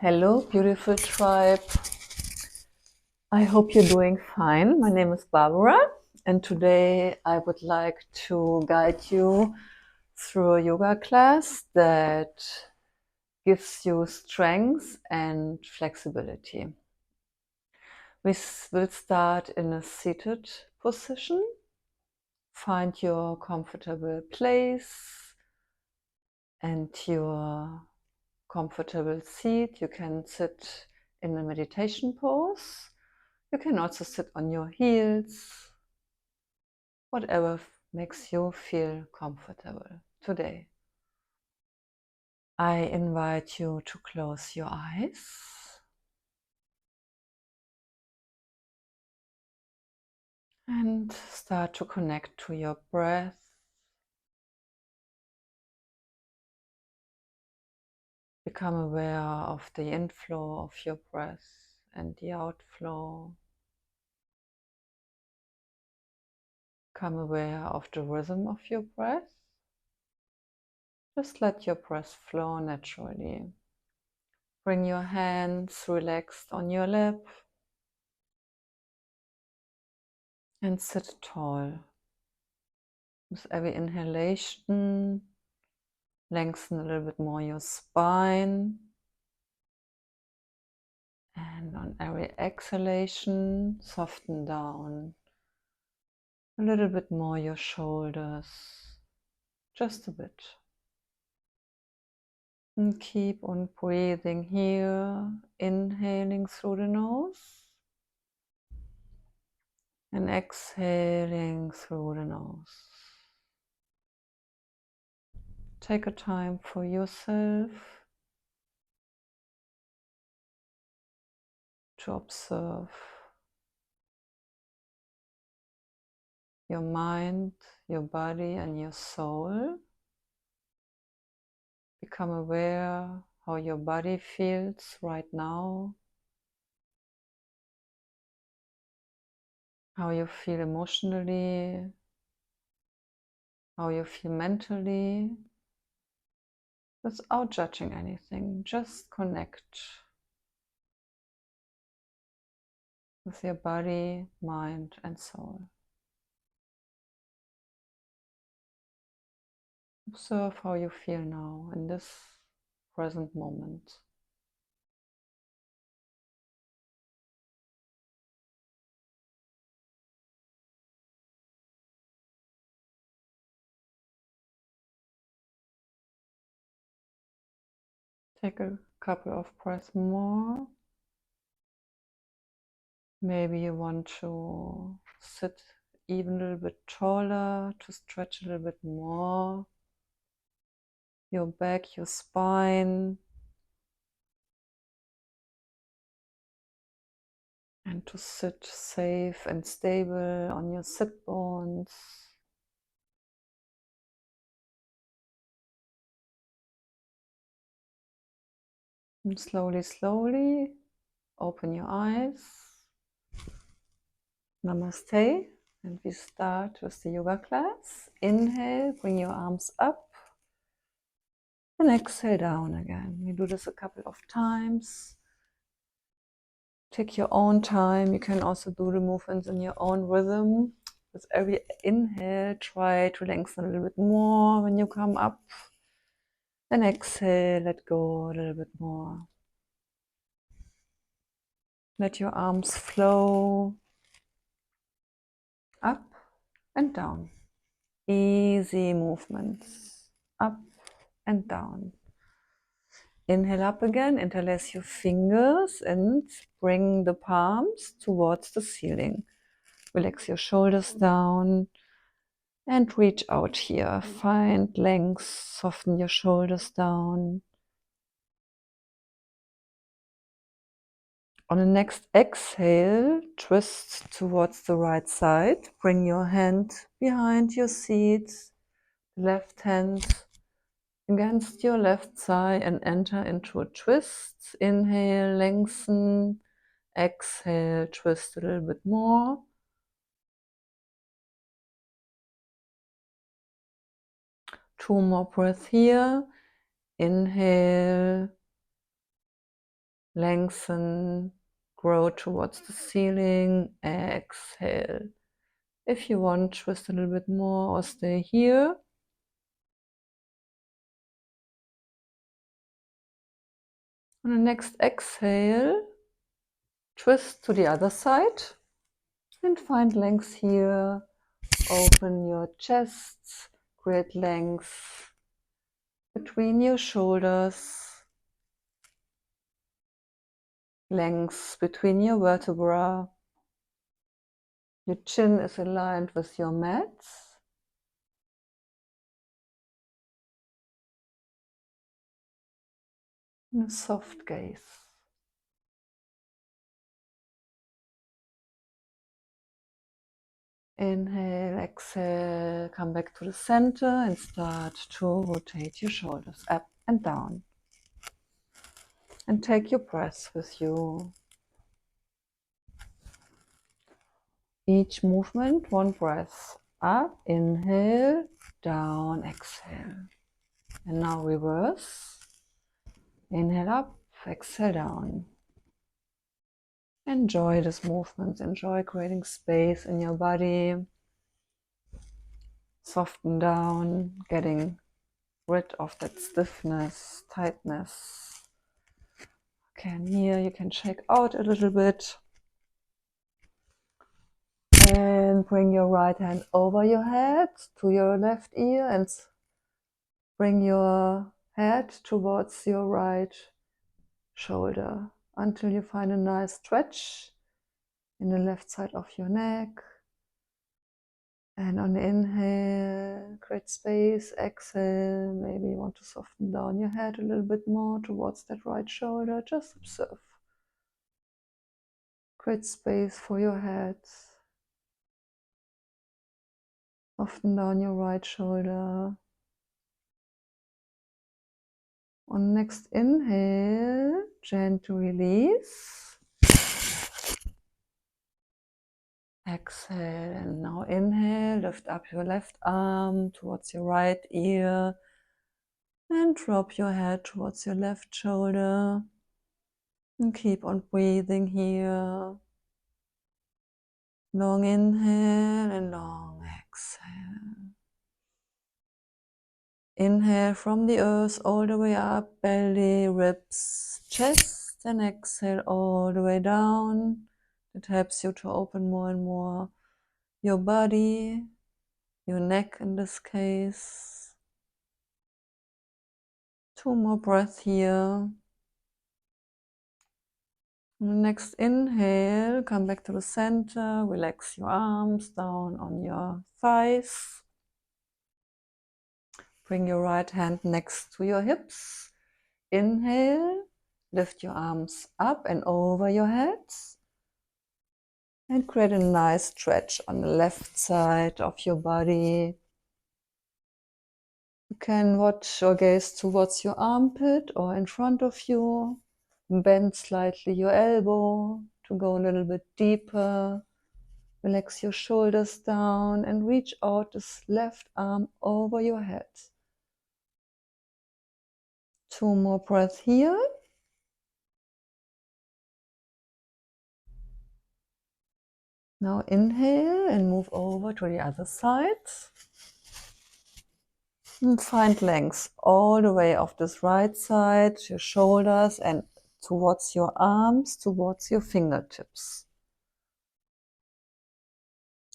Hello, beautiful tribe. I hope you're doing fine. My name is Barbara, and today I would like to guide you through a yoga class that gives you strength and flexibility. We will start in a seated position. Find your comfortable place and your comfortable seat. You can sit in a meditation pose. You can also sit on your heels, whatever makes you feel comfortable today. I invite you to close your eyes and start to connect to your breath. Become aware of the inflow of your breath and the outflow. Become aware of the rhythm of your breath. Just let your breath flow naturally. Bring your hands relaxed on your lap and sit tall. With every inhalation, lengthen a little bit more your spine. And on every exhalation, soften down a little bit more your shoulders, just a bit. And keep on breathing here, inhaling through the nose and exhaling through the nose. Take a time for yourself to observe your mind, your body, and your soul. Become aware how your body feels right now, how you feel emotionally, how you feel mentally, without judging anything. Just connect with your body, mind, and soul. Observe how you feel now in this present moment. Take a couple of breaths more. Maybe you want to sit even a little bit taller, to stretch a little bit more. Your back, your spine. And to sit safe and stable on your sit bones. And slowly, slowly open your eyes. Namaste. And we start with the yoga class. Inhale, bring your arms up. And exhale down again. We do this a couple of times. Take your own time. You can also do the movements in your own rhythm. With every inhale, try to lengthen a little bit more when you come up. Then exhale, let go a little bit more. Let your arms flow up and down. Easy movements, up and down. Inhale up again, interlace your fingers and bring the palms towards the ceiling. Relax your shoulders down and reach out here. Find length, soften your shoulders down. On the next exhale, twist towards the right side. Bring your hand behind your seat, left hand against your left thigh and enter into a twist. Inhale, lengthen. Exhale, twist a little bit more. Two more breaths here. Inhale Lengthen, grow towards the ceiling. Exhale. If you want, twist a little bit more or stay here. On the next exhale, twist to the other side and find length here. Open your chest, create length between your shoulders, length between your vertebrae. Your chin is aligned with your mat. And a soft gaze. Inhale, exhale, come back to the center and start to rotate your shoulders up and down. And take your breath with you. Each movement, one breath. Up, inhale, down, exhale. And now reverse. Inhale up, exhale down. Enjoy this movement. Enjoy creating space in your body. Soften down, getting rid of that stiffness, tightness. Okay, and here you can shake out a little bit. And bring your right hand over your head to your left ear and bring your head towards your right shoulder until you find a nice stretch in the left side of your neck. And on the inhale, create space. Exhale, maybe you want to soften down your head a little bit more towards that right shoulder. Just observe. Create space for your head. Soften down your right shoulder. On next inhale, gentle release. Exhale, and now inhale, lift up your left arm towards your right ear and drop your head towards your left shoulder. And keep on breathing here. Long inhale and long exhale. Inhale from the earth all the way up, belly, ribs, chest, and exhale all the way down. It helps you to open more and more your body, your neck in this case. 2 more breaths here. On the next inhale, come back to the center, relax your arms down on your thighs. Bring your right hand next to your hips. Inhale, lift your arms up and over your head. And create a nice stretch on the left side of your body. You can watch or gaze towards your armpit or in front of you. Bend slightly your elbow to go a little bit deeper. Relax your shoulders down and reach out this left arm over your head. 2 more breaths here. Now inhale and move over to the other side. And find length all the way off this right side, your shoulders and towards your arms, towards your fingertips.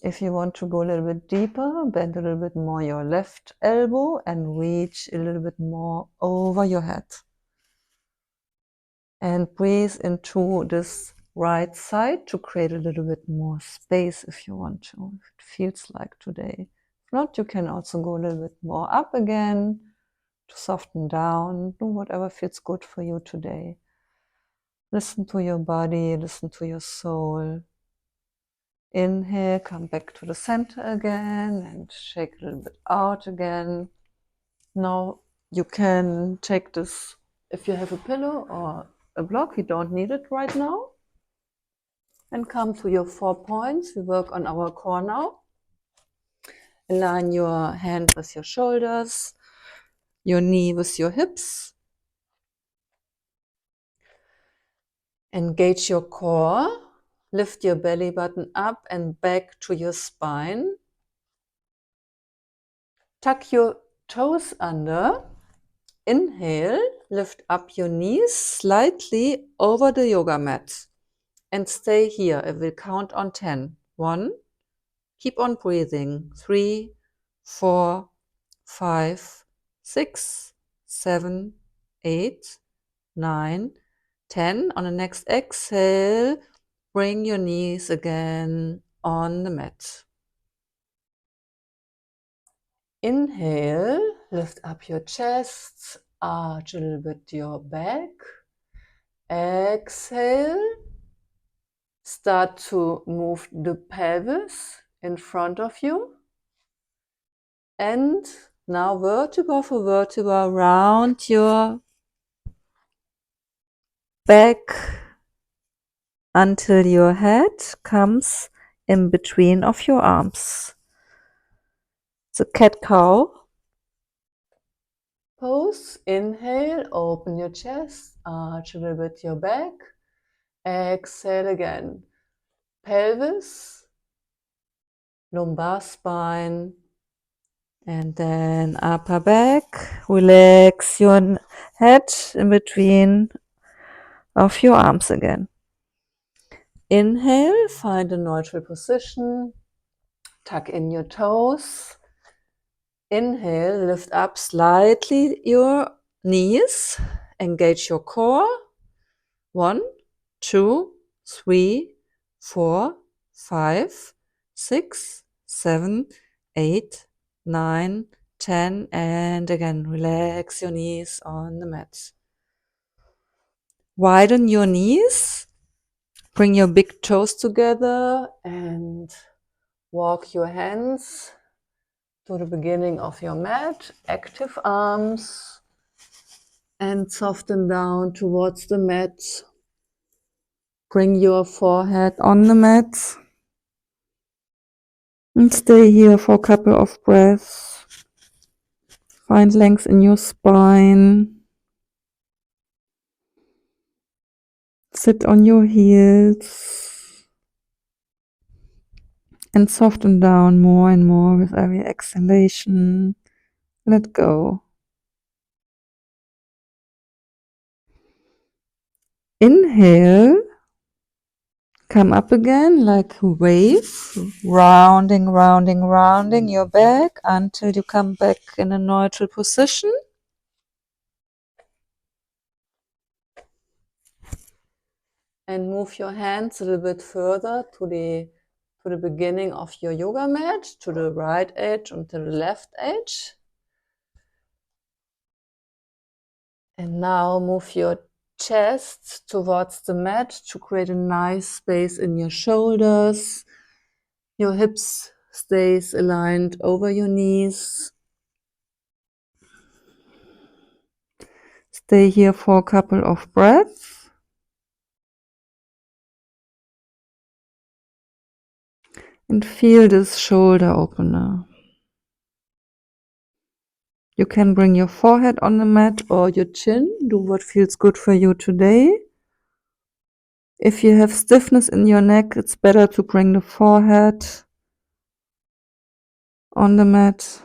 If you want to go a little bit deeper, bend a little bit more your left elbow and reach a little bit more over your head. And breathe into this right side to create a little bit more space if you want to, if it feels like today. If not, you can also go a little bit more up again to soften down. Do whatever feels good for you today. Listen to your body, listen to your soul. Inhale, come back to the center again and shake a little bit out again. Now you can take this, if you have a pillow or a block, you don't need it right now. And come to your 4 points. We work on our core now. Align your hand with your shoulders, your knee with your hips. Engage your core. Lift your belly button up and back to your spine. Tuck your toes under. Inhale, lift up your knees slightly over the yoga mat. And stay here. I will count on 10. 1. Keep on breathing. 3, 4, 5, 6, 7, 8, 9, 10. On the next exhale, bring your knees again on the mat. Inhale, lift up your chest, arch a little bit your back. Exhale, start to move the pelvis in front of you. And now vertebra for vertebra, round your back until your head comes in between of your arms. The cat-cow pose. Inhale, open your chest, arch a little bit your back. Exhale again. Pelvis, lumbar spine, and then upper back. Relax your head in between of your arms again. Inhale, find a neutral position. Tuck in your toes. Inhale, lift up slightly your knees. Engage your core. 1, 2, 3, 4, 5, 6, 7, 8, 9, 10. And again, relax your knees on the mat. Widen your knees. Bring your big toes together and walk your hands to the beginning of your mat. Active arms. And soften down towards the mat. Bring your forehead on the mat. And stay here for a couple of breaths. Find length in your spine. Sit on your heels. And soften down more and more with every exhalation. Let go. Inhale. Come up again like a wave. Rounding, rounding, rounding your back until you come back in a neutral position. And move your hands a little bit further to the beginning of your yoga mat, to the right edge and to the left edge. And now move your chest towards the mat to create a nice space in your shoulders. Your hips stays aligned over your knees. Stay here for a couple of breaths. And feel this shoulder opener. You can bring your forehead on the mat or your chin. Do what feels good for you today. If you have stiffness in your neck, it's better to bring the forehead on the mat.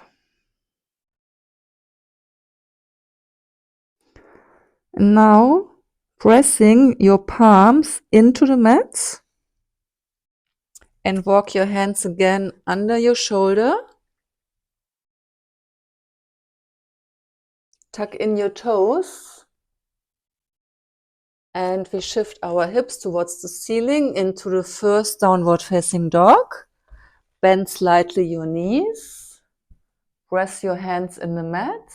And now, pressing your palms into the mat. And walk your hands again under your shoulder. Tuck in your toes. And we shift our hips towards the ceiling into the first downward facing dog. Bend slightly your knees. Press your hands in the mat.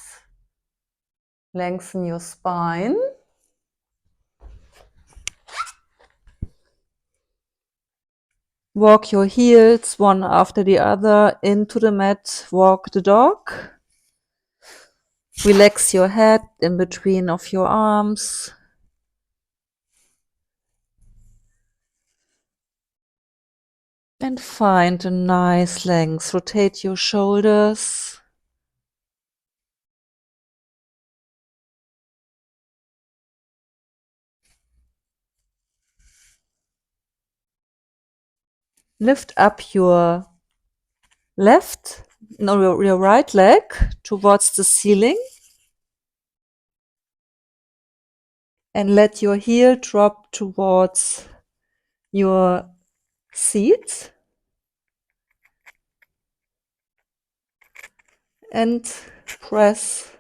Lengthen your spine. Walk your heels one after the other into the mat. Walk the dog. Relax your head in between of your arms. And find a nice length. Rotate your shoulders. Lift up your your right leg towards the ceiling and let your heel drop towards your seat and press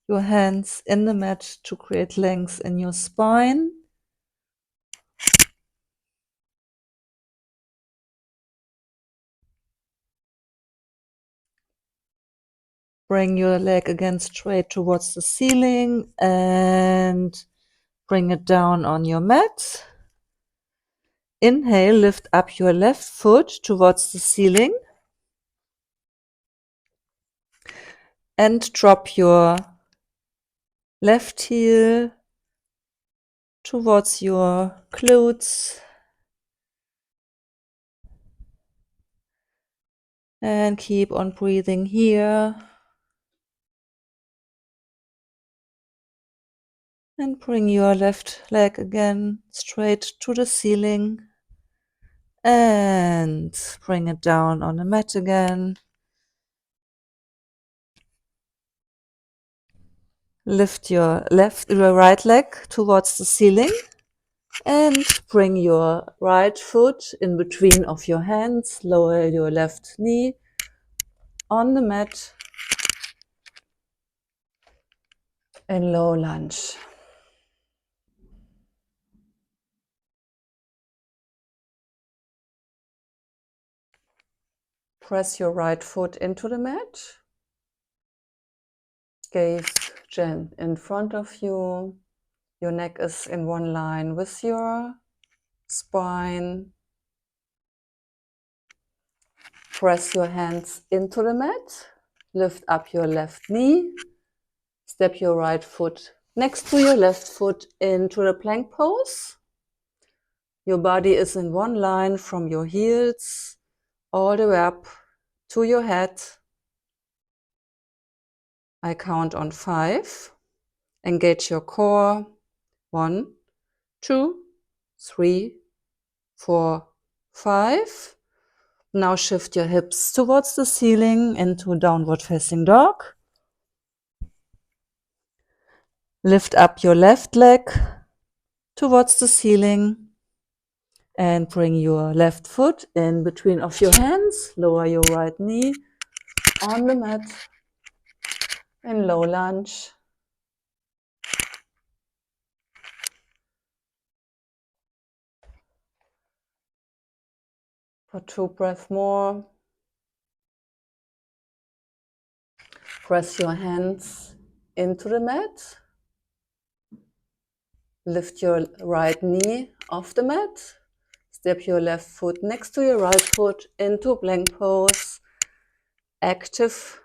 your hands in the mat to create length in your spine. Bring your leg again straight towards the ceiling and bring it down on your mat. Inhale, lift up your left foot towards the ceiling and drop your left heel towards your glutes and keep on breathing here. And bring your left leg again straight to the ceiling and bring it down on the mat again. Lift your right leg towards the ceiling and bring your right foot in between of your hands. Lower your left knee on the mat in low lunge. Press your right foot into the mat. Gaze Jen in front of you. Your neck is in one line with your spine. Press your hands into the mat. Lift up your left knee. Step your right foot next to your left foot into the plank pose. Your body is in one line from your heels all the way up to your head. I count on 5. Engage your core. 1, 2, 3, 4, 5. Now shift your hips towards the ceiling into downward facing dog. Lift up your left leg towards the ceiling and bring your left foot in between of your hands. Lower your right knee on the mat in low lunge. For 2 breaths more. Press your hands into the mat. Lift your right knee off the mat. Step your left foot next to your right foot into plank pose. Active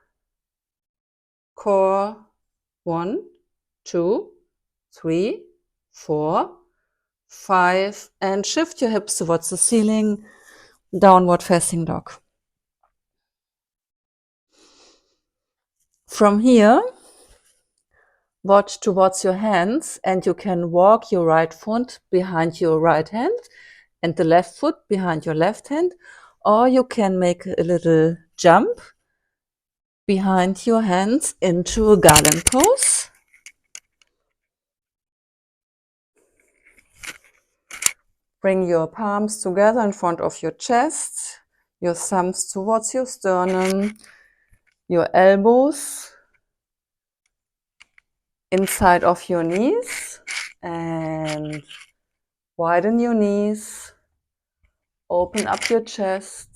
core. 1, 2, 3, 4, 5. And shift your hips towards the ceiling. Downward facing dog. From here, watch towards your hands and you can walk your right foot behind your right hand and the left foot behind your left hand, or you can make a little jump behind your hands into a garland pose. Bring your palms together in front of your chest, your thumbs towards your sternum, your elbows inside of your knees, and widen your knees, open up your chest,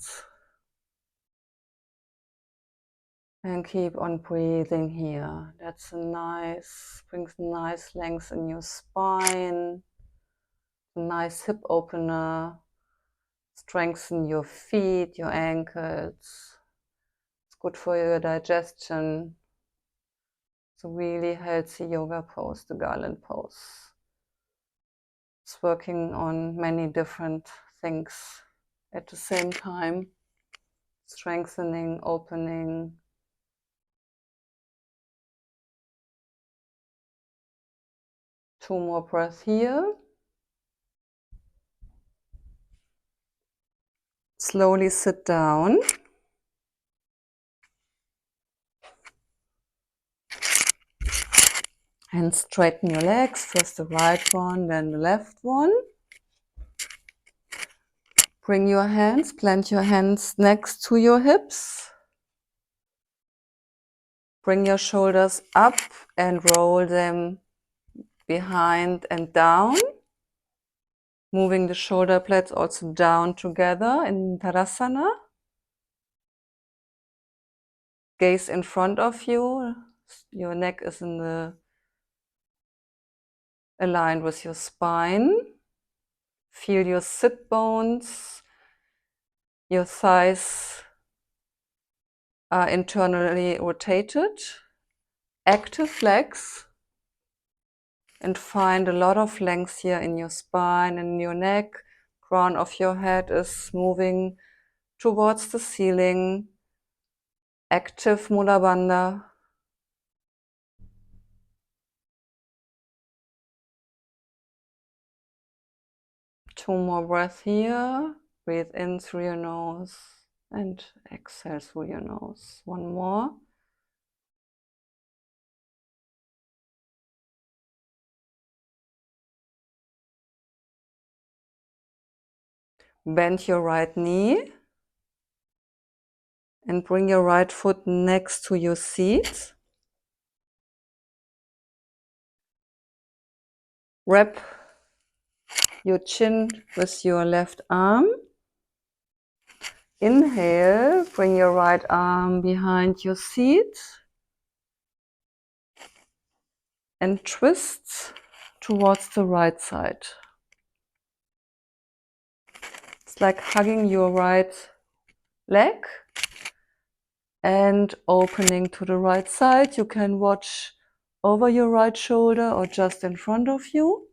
and keep on breathing here. That's brings nice length in your spine, a nice hip opener, strengthen your feet, your ankles. It's good for your digestion. It's a really healthy yoga pose, the garland pose. It's working on many different things at the same time. Strengthening, opening. Two more breaths here. Slowly sit down. And straighten your legs, first the right one, then the left one. Bring your hands, plant your hands next to your hips. Bring your shoulders up and roll them behind and down. Moving the shoulder blades also down together in Tadasana. Gaze in front of you. Your neck is aligned with your spine. Feel your sit bones. Your thighs are internally rotated. Active legs. And find a lot of length here in your spine and your neck. Crown of your head is moving towards the ceiling. Active Mula Bandha. Two more breaths here. Breathe in through your nose and exhale through your nose. One more. Bend your right knee and bring your right foot next to your seat. Wrap your chin with your left arm. Inhale, bring your right arm behind your seat and twist towards the right side. It's like hugging your right leg and opening to the right side. You can watch over your right shoulder or just in front of you.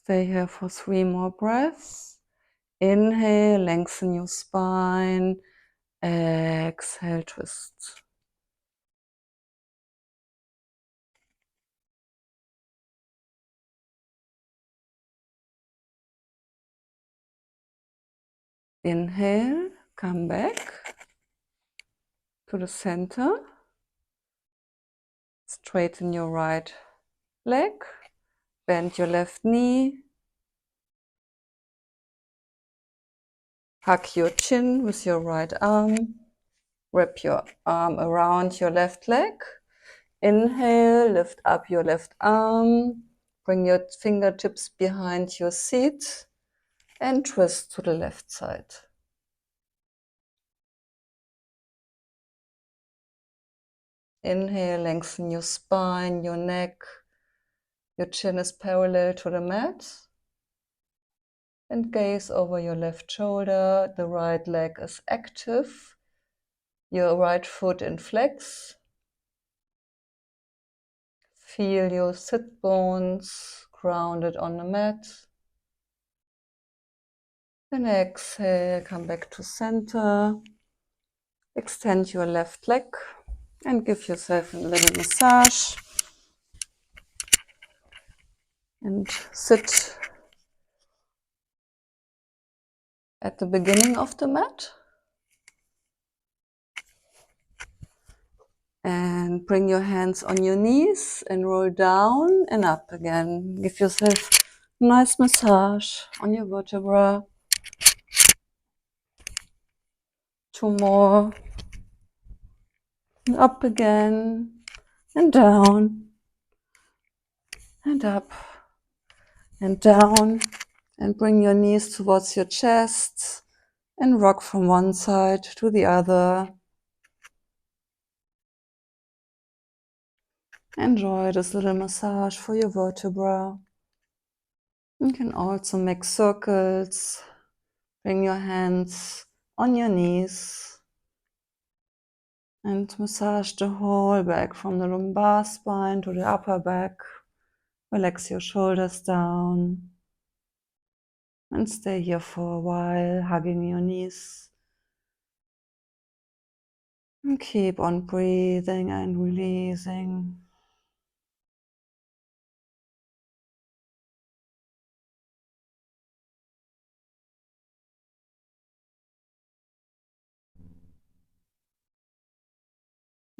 Stay here for 3 more breaths. Inhale, lengthen your spine. Exhale, twist. Inhale, come back to the center. Straighten your right leg. Bend your left knee. Hug your chin with your right arm. Wrap your arm around your left leg. Inhale, lift up your left arm. Bring your fingertips behind your seat and twist to the left side. Inhale, lengthen your spine, your neck. Your chin is parallel to the mat. And gaze over your left shoulder. The right leg is active. Your right foot in flex. Feel your sit bones grounded on the mat. Then exhale, come back to center. Extend your left leg and give yourself a little massage. And sit at the beginning of the mat. And bring your hands on your knees and roll down and up again. Give yourself a nice massage on your vertebra. 2 more. And up again. And down. And up. And down. And bring your knees towards your chest. And rock from one side to the other. Enjoy this little massage for your vertebra. You can also make circles. Bring your hands on your knees and massage the whole back from the lumbar spine to the upper back. Relax your shoulders down and stay here for a while, hugging your knees. And keep on breathing and releasing.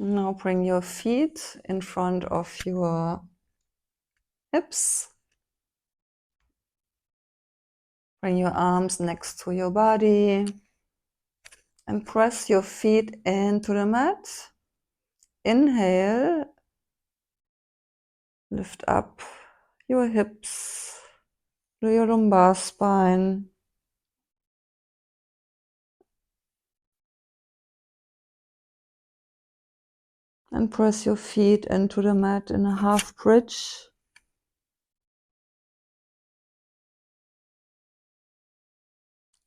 Now bring your feet in front of your hips. Bring your arms next to your body and press your feet into the mat. Inhale, lift up your hips to your lumbar spine. And press your feet into the mat in a half bridge.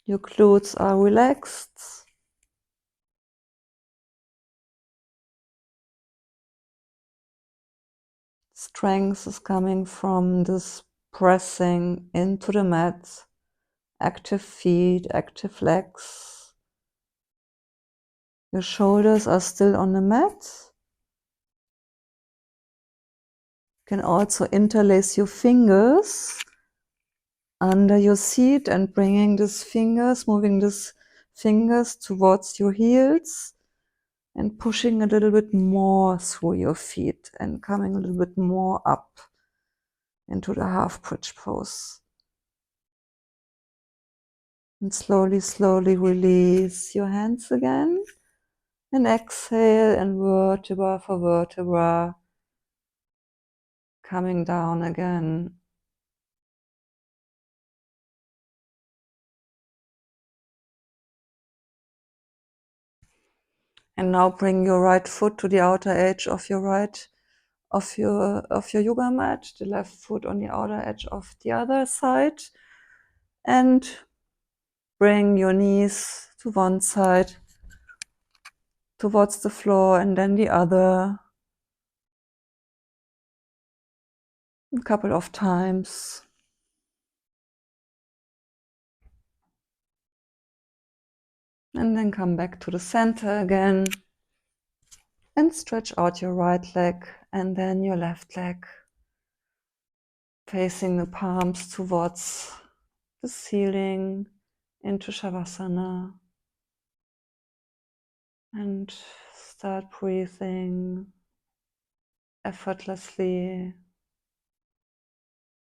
Your glutes are relaxed. Strength is coming from this pressing into the mat. Active feet, active legs. Your shoulders are still on the mat. You can also interlace your fingers under your seat and bringing these fingers, moving these fingers towards your heels and pushing a little bit more through your feet and coming a little bit more up into the half bridge pose. And slowly, slowly release your hands again and exhale, and vertebra for vertebra coming down again. And now bring your right foot to the outer edge of your yoga mat, the left foot on the outer edge of the other side, and bring your knees to one side towards the floor and then the other a couple of times. And then come back to the center again and stretch out your right leg and then your left leg, facing the palms towards the ceiling into Shavasana. And start breathing effortlessly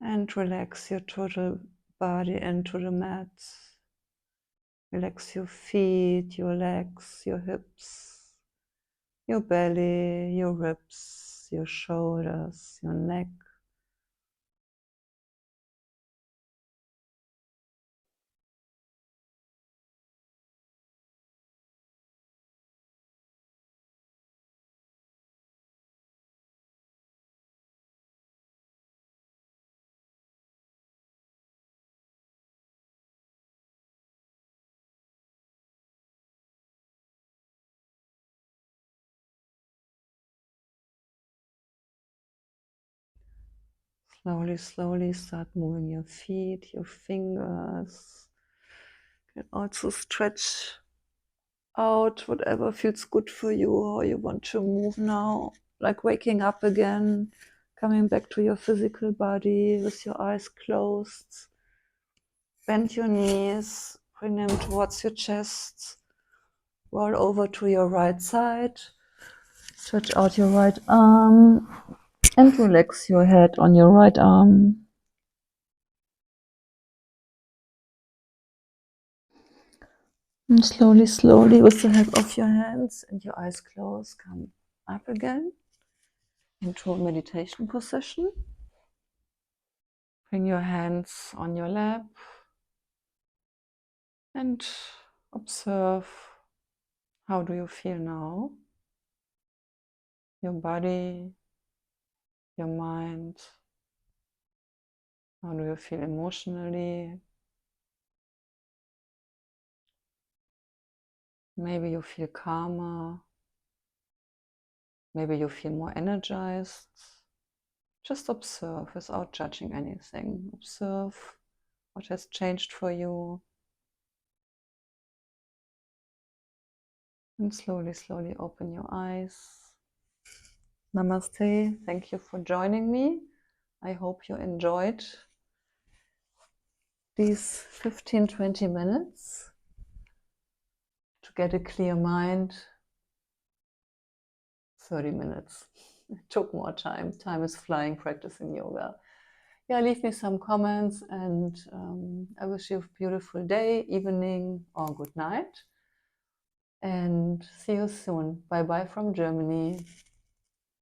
and relax your total body into the mat. Relax your feet, your legs, your hips, your belly, your ribs, your shoulders, your neck. Slowly, slowly start moving your feet, your fingers. You can also stretch out whatever feels good for you, how you want to move now. Like waking up again, coming back to your physical body with your eyes closed. Bend your knees, bring them towards your chest. Roll over to your right side. Stretch out your right arm and relax your head on your right arm. And slowly, slowly, with the help of your hands and your eyes closed, come up again into a meditation position. Bring your hands on your lap and observe, how do you feel now? Your body, your mind. How do you feel emotionally? Maybe you feel calmer. Maybe you feel more energized. Just observe without judging anything. Observe what has changed for you. And slowly, slowly open your eyes. Namaste. Thank you for joining me. I hope you enjoyed these 15-20 minutes to get a clear mind, 30 minutes. It took more time. Time is flying practicing yoga. Yeah, leave me some comments, and I wish you a beautiful day, evening, or good night. And see you soon. Bye bye from Germany.